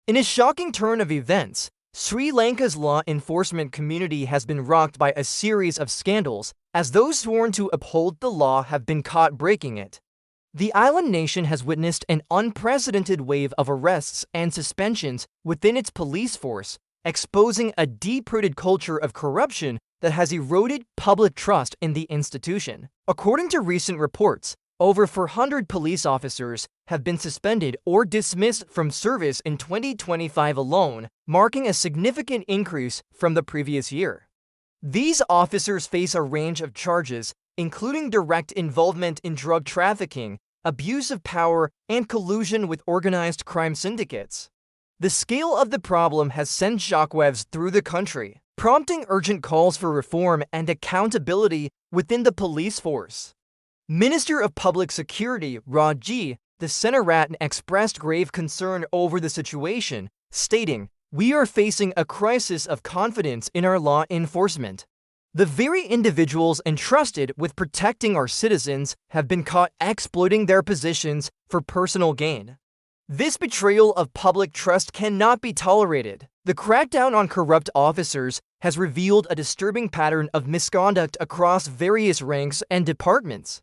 In a shocking turn of events, Sri Lanka's law enforcement community has been rocked by a series of scandals, as those sworn to uphold the law have been caught breaking it. The island nation has witnessed an unprecedented wave of arrests and suspensions within its police force, exposing a deep-rooted culture of corruption that has eroded public trust in the institution. According to recent reports, over 400 police officers have been suspended or dismissed from service in 2025 alone, marking a significant increase from the previous year. These officers face a range of charges, including direct involvement in drug trafficking, abuse of power, and collusion with organized crime syndicates. The scale of the problem has sent shockwaves through the country, prompting urgent calls for reform and accountability within the police force. Minister of Public Security Raji Desenaratan expressed grave concern over the situation, stating, "We are facing a crisis of confidence in our law enforcement. The very individuals entrusted with protecting our citizens have been caught exploiting their positions for personal gain. This betrayal of public trust cannot be tolerated. The crackdown on corrupt officers has revealed a disturbing pattern of misconduct across various ranks and departments."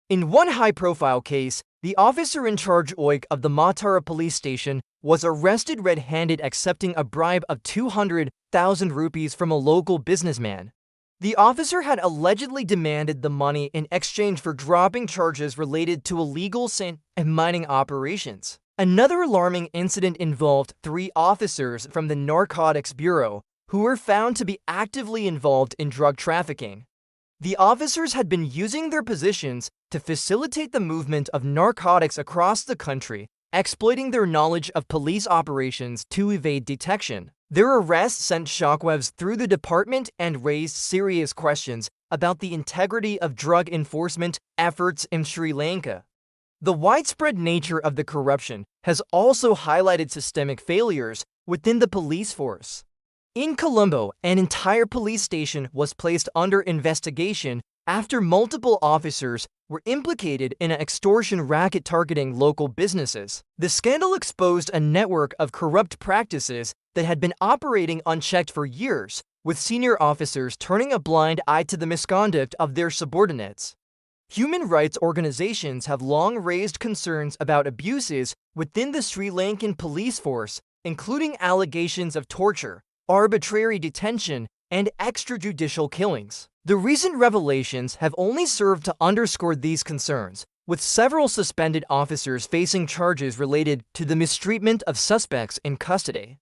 In one high-profile case, the officer in charge of the Matara Police Station was arrested red-handed accepting a bribe of 200,000 rupees from a local businessman. The officer had allegedly demanded the money in exchange for dropping charges related to illegal sand and mining operations. Another alarming incident involved 3 officers from the Narcotics Bureau who were found to be actively involved in drug trafficking. The officers had been using their positions to facilitate the movement of narcotics across the country, exploiting their knowledge of police operations to evade detection. Their arrest sent shockwaves through the department and raised serious questions about the integrity of drug enforcement efforts in Sri Lanka. The widespread nature of the corruption has also highlighted systemic failures within the police force. In Colombo, an entire police station was placed under investigation after multiple officers were implicated in an extortion racket targeting local businesses. The scandal exposed a network of corrupt practices that had been operating unchecked for years, with senior officers turning a blind eye to the misconduct of their subordinates. Human rights organizations have long raised concerns about abuses within the Sri Lankan police force, including allegations of torture, arbitrary detention, and extrajudicial killings. The recent revelations have only served to underscore these concerns, with several suspended officers facing charges related to the mistreatment of suspects in custody.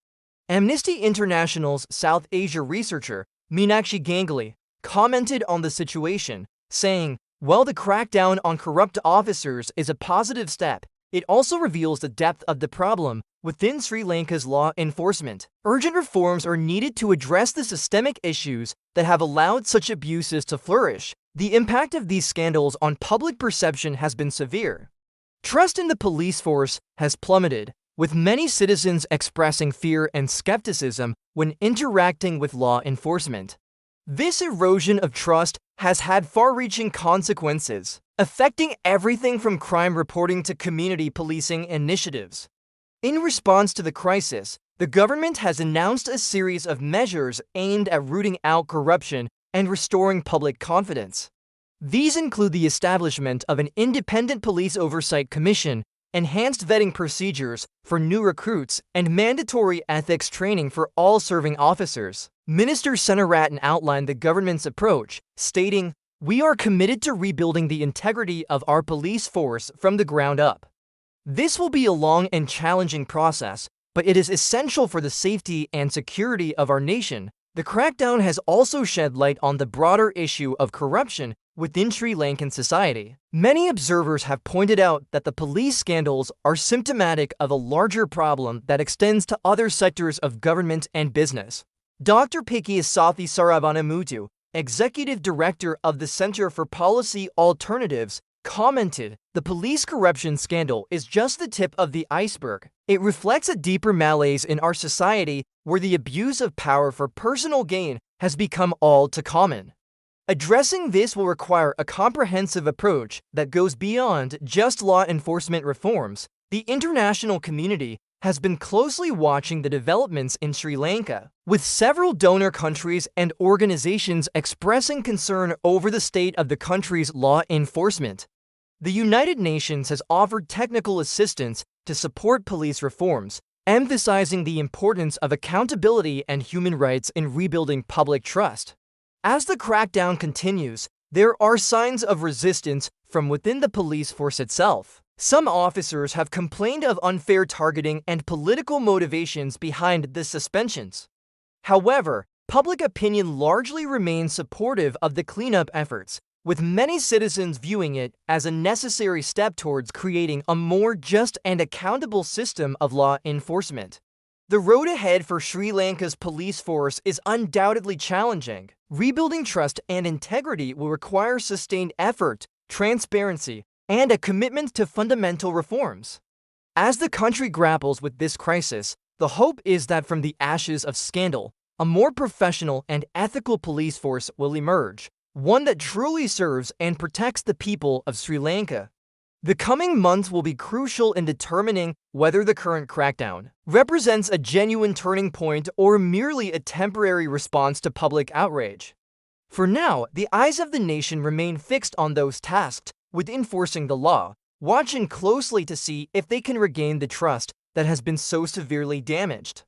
Amnesty International's South Asia researcher, Meenakshi Ganguly, commented on the situation, saying, "While the crackdown on corrupt officers is a positive step, it also reveals the depth of the problem within Sri Lanka's law enforcement. Urgent reforms are needed to address the systemic issues that have allowed such abuses to flourish. The impact of these scandals on public perception has been severe. Trust in the police force has plummeted, with many citizens expressing fear and skepticism when interacting with law enforcement. This erosion of trust has had far-reaching consequences, affecting everything from crime reporting to community policing initiatives. In response to the crisis, the government has announced a series of measures aimed at rooting out corruption and restoring public confidence. These include the establishment of an independent police oversight commission, enhanced vetting procedures for new recruits, and mandatory ethics training for all serving officers. Minister Desenaratan outlined the government's approach, stating, "We are committed to rebuilding the integrity of our police force from the ground up. This will be a long and challenging process, but it is essential for the safety and security of our nation." The crackdown has also shed light on the broader issue of corruption within Sri Lankan society. Many observers have pointed out that the police scandals are symptomatic of a larger problem that extends to other sectors of government and business. Dr. Pakiasathi Saravanamutu, executive director of the Center for Policy Alternatives, commented, "The police corruption scandal is just the tip of the iceberg. It reflects a deeper malaise in our society where the abuse of power for personal gain has become all too common. Addressing this will require a comprehensive approach that goes beyond just law enforcement reforms. The international community has been closely watching the developments in Sri Lanka, with several donor countries and organizations expressing concern over the state of the country's law enforcement. The United Nations has offered technical assistance to support police reforms, emphasizing the importance of accountability and human rights in rebuilding public trust. As the crackdown continues, there are signs of resistance from within the police force itself. Some officers have complained of unfair targeting and political motivations behind the suspensions. However, public opinion largely remains supportive of the cleanup efforts, with many citizens viewing it as a necessary step towards creating a more just and accountable system of law enforcement. The road ahead for Sri Lanka's police force is undoubtedly challenging. Rebuilding trust and integrity will require sustained effort, transparency, and a commitment to fundamental reforms. As the country grapples with this crisis, the hope is that from the ashes of scandal, a more professional and ethical police force will emerge, one that truly serves and protects the people of Sri Lanka. The coming months will be crucial in determining whether the current crackdown represents a genuine turning point or merely a temporary response to public outrage. For now, the eyes of the nation remain fixed on those tasked with enforcing the law, watching closely to see if they can regain the trust that has been so severely damaged.